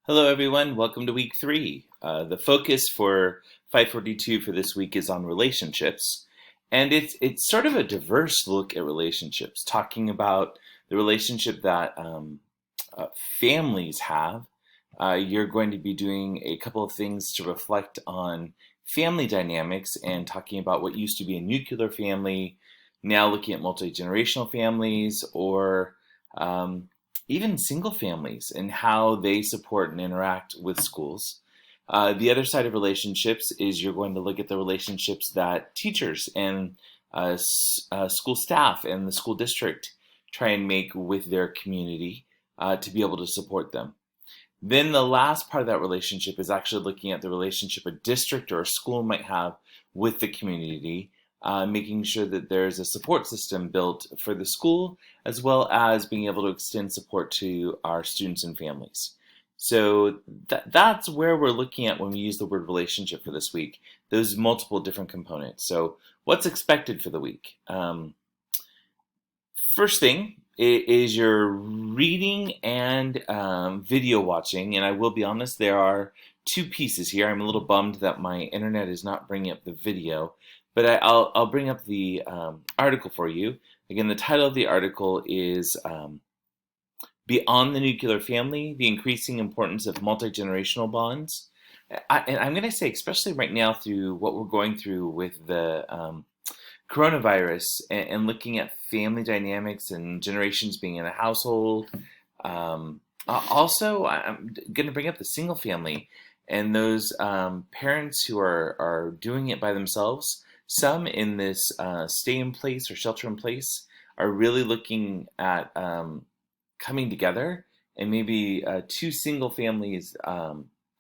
Hello, everyone. Welcome to week three. The focus for 542 for this week is on relationships, and it's sort of a diverse look at relationships, talking about the relationship that uh, families have. You're going to be doing a couple of things to reflect on family dynamics and talking about what used to be a nuclear family, now looking at multi-generational families or even single families and how they support and interact with schools. The other side of relationships is you're going to look at the relationships that teachers and school staff and the school district try and make with their community to be able to support them. Then the last part of that relationship is actually looking at the relationship a district or a school might have with the community, making sure that there's a support system built for the school, as well as being able to extend support to our students and families. So that's where we're looking at when we use the word relationship for this week, those multiple different components. So what's expected for the week? First thing is your reading and video watching, and I will be honest, there are two pieces here. I'm a little bummed that my internet is not bringing up the video, but I'll bring up the article for you. Again, the title of the article is Beyond the Nuclear Family, the Increasing Importance of Multi-Generational Bonds. And I'm going to say, especially right now through what we're going through with the coronavirus and looking at family dynamics and generations being in a household. Also, I'm going to bring up the single family and those parents who are doing it by themselves. Some in this stay in place or shelter in place are really looking at coming together, and maybe two single families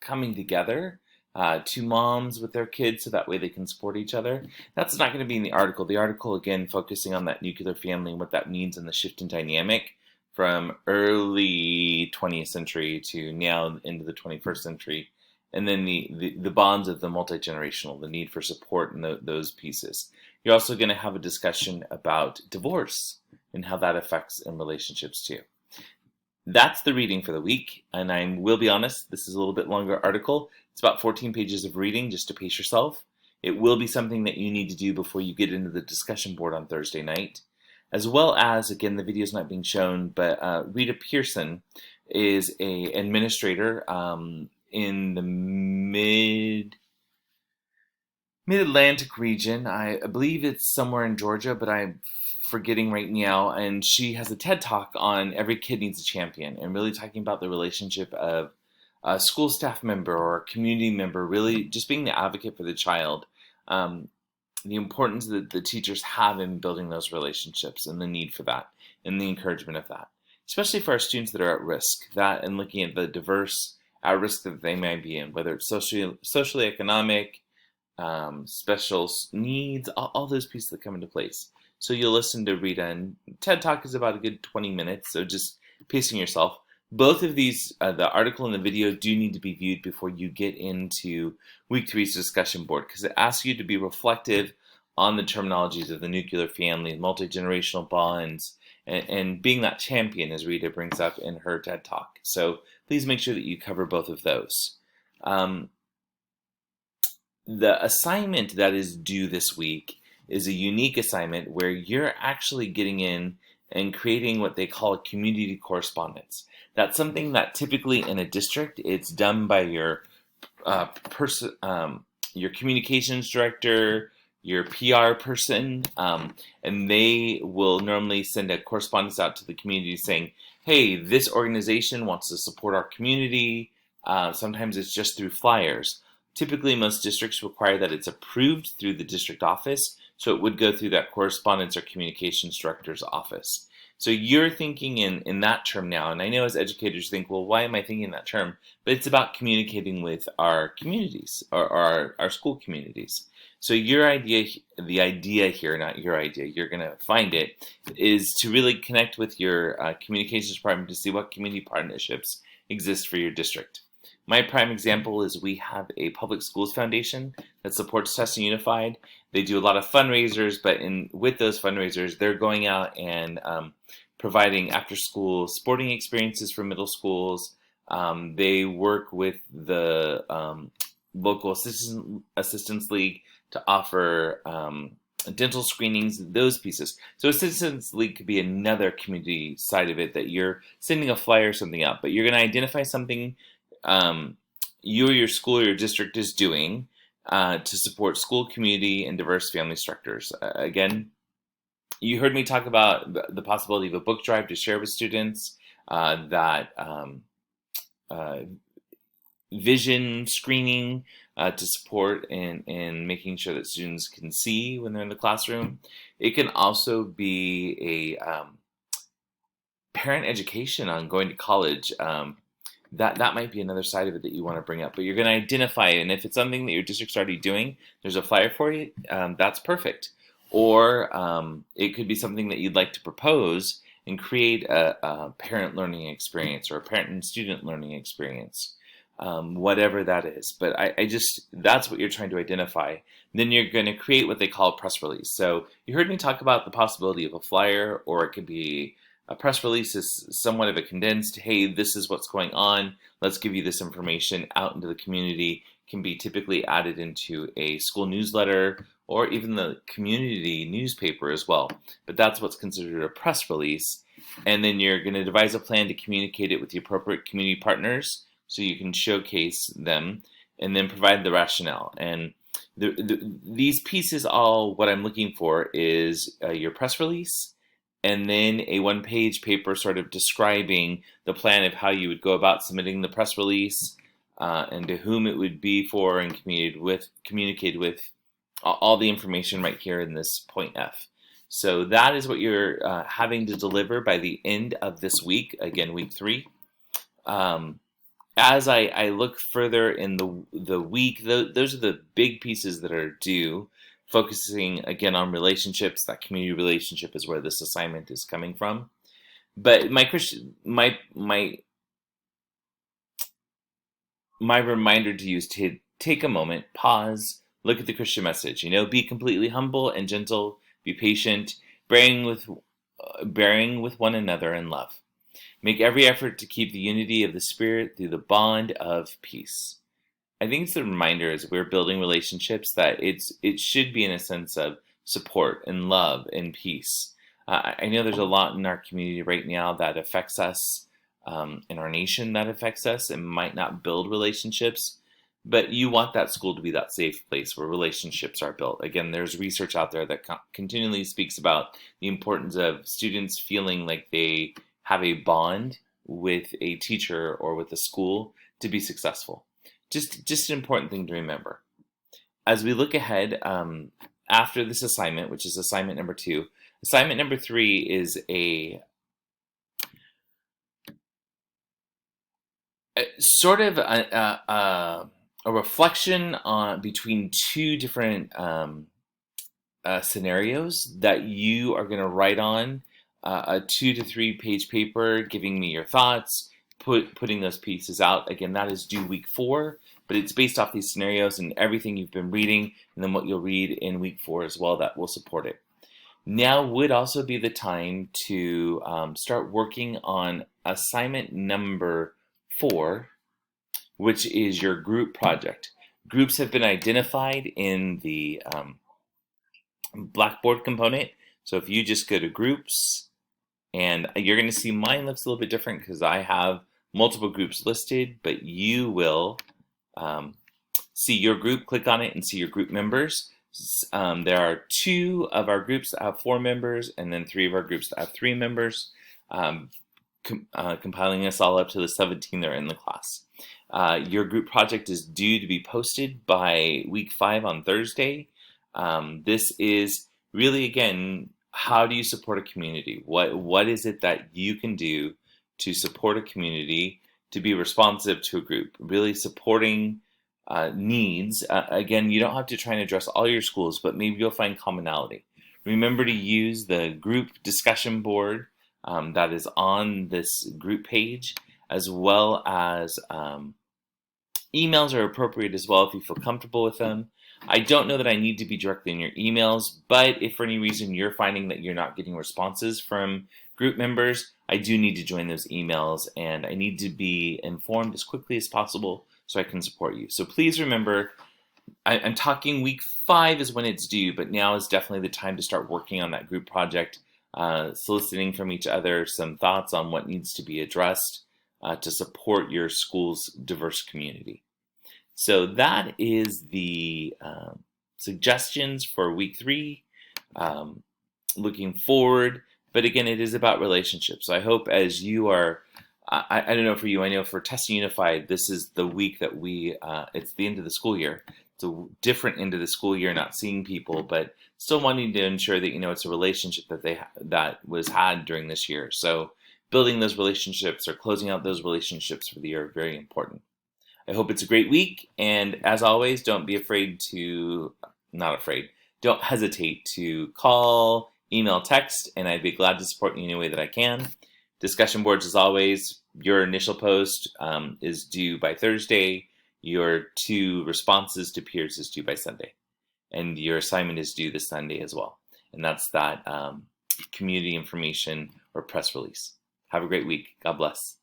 coming together, two moms with their kids, so that way they can support each other. That's not going to be in the article. The article, again, focusing on that nuclear family and what that means and the shift in dynamic from early 20th century to now into the 21st century. And then the bonds of the multi-generational, the need for support and those pieces. You're also going to have a discussion about divorce and how that affects in relationships too. That's the reading for the week, and I will be honest, this is a little bit longer article. It's about 14 pages of reading just to pace yourself. It will be something that you need to do before you get into the discussion board on Thursday night. As well as, again, the video is not being shown, but Rita Pearson is an administrator in the mid-Atlantic region. I believe it's somewhere in Georgia, but I'm forgetting right now. And she has a TED Talk on Every Kid Needs a Champion, and really talking about the relationship of a school staff member or a community member, really just being the advocate for the child. The importance that the teachers have in building those relationships and the need for that and the encouragement of that, especially for our students that are at risk, that and looking at the diverse at risk that they might be in, whether it's socially economic, special needs, all those pieces that come into place. So you'll listen to Rita, and TED Talk is about a good 20 minutes, so just pacing yourself. Both of these, the article and the video, do need to be viewed before you get into week three's discussion board, because it asks you to be reflective on the terminologies of the nuclear family, multi-generational bonds, and being that champion, as Rita brings up in her TED Talk. So please make sure that you cover both of those. The assignment that is due this week is a unique assignment where you're actually getting in and creating what they call a community correspondence. That's something that typically in a district, it's done by your your communications director, your PR person, and they will normally send a correspondence out to the community saying, hey, this organization wants to support our community. Sometimes it's just through flyers. Typically, most districts require that it's approved through the district office, so it would go through that correspondence or communications director's office. So you're thinking in that term now, and I know as educators think, well, why am I thinking that term? But it's about communicating with our communities, or our school communities. So your idea, the idea here, not your idea, you're going to find it, is to really connect with your communications department to see what community partnerships exist for your district. My prime example is we have a public schools foundation that supports Testing Unified. They do a lot of fundraisers, but with those fundraisers, they're going out and providing after-school sporting experiences for middle schools, They work with the local assistance league to offer dental screenings, those pieces. So assistance league could be another community side of it that you're sending a flyer or something out, but you're going to identify something um, you or your school or your district is doing to support school, community, and diverse family structures. Again, you heard me talk about the possibility of a book drive to share with students, that uh, vision screening to support and making sure that students can see when they're in the classroom. It can also be a parent education on going to college. That might be another side of it that you want to bring up, but you're going to identify it. And if it's something that your district's already doing, there's a flyer for you. That's perfect. Or it could be something that you'd like to propose and create a parent learning experience or a parent and student learning experience, whatever that is. But I just, that's what you're trying to identify. Then you're going to create what they call a press release. So you heard me talk about the possibility of a flyer, or it could be a press release is somewhat of a condensed, hey, this is what's going on. Let's give you this information out into the community. It can be typically added into a school newsletter or even the community newspaper as well. But that's what's considered a press release. And then you're going to devise a plan to communicate it with the appropriate community partners so you can showcase them and then provide the rationale. And these pieces, all what I'm looking for is your press release, and then a one-page paper sort of describing the plan of how you would go about submitting the press release, and to whom it would be for, and communicated with all the information right here in this point F. So that is what you're having to deliver by the end of this week, again, week 3. As I look further in the week, those are the big pieces that are due. Focusing again on relationships, that community relationship is where this assignment is coming from. But my reminder to you is to take a moment, pause, look at the Christian message. Be completely humble and gentle, be patient, bearing with one another in love. Make every effort to keep the unity of the Spirit through the bond of peace. I think it's a reminder as we're building relationships that it should be in a sense of support and love and peace. I know there's a lot in our community right now that affects us, in our nation that affects us and might not build relationships, but you want that school to be that safe place where relationships are built. Again, there's research out there that continually speaks about the importance of students feeling like they have a bond with a teacher or with a school to be successful. Just an important thing to remember. As we look ahead, after this assignment, which is assignment number 2, assignment number 3 is a sort of a reflection on between 2 different scenarios that you are going to write on a 2 to 3 page paper, giving me your thoughts, putting those pieces out. Again, that is due week 4, but it's based off these scenarios and everything you've been reading, and then what you'll read in week 4 as well that will support it. Now would also be the time to start working on assignment number 4, which is your group project. Groups have been identified in the Blackboard component. So if you just go to groups, and you're going to see mine looks a little bit different because I have multiple groups listed, but you will see your group, click on it, and see your group members. There are 2 of our groups that have 4 members, and then 3 of our groups that have 3 members, compiling us all up to the 17 that are in the class. Your group project is due to be posted by week 5 on Thursday. This is really, again, how do you support a community? What is it that you can do to support a community, to be responsive to a group, really supporting needs? Again, you don't have to try and address all your schools, but maybe you'll find commonality. Remember to use the group discussion board that is on this group page, as well as emails are appropriate as well if you feel comfortable with them. I don't know that I need to be directly in your emails, but if for any reason you're finding that you're not getting responses from group members, I do need to join those emails, and I need to be informed as quickly as possible so I can support you. So please remember, I'm talking week 5 is when it's due, but now is definitely the time to start working on that group project, soliciting from each other some thoughts on what needs to be addressed to support your school's diverse community. So that is the suggestions for week 3. Looking forward, but again, it is about relationships. So I hope as you are, I don't know for you, I know for Testing Unified, this is the week that it's the end of the school year. It's a different end of the school year, not seeing people, but still wanting to ensure that, it's a relationship that was had during this year. So building those relationships or closing out those relationships for the year are very important. I hope it's a great week. And as always, don't hesitate to call, email, text, and I'd be glad to support you in any way that I can. Discussion boards, as always, your initial post is due by Thursday. Your 2 responses to peers is due by Sunday. And your assignment is due this Sunday as well. And that's that community information or press release. Have a great week. God bless.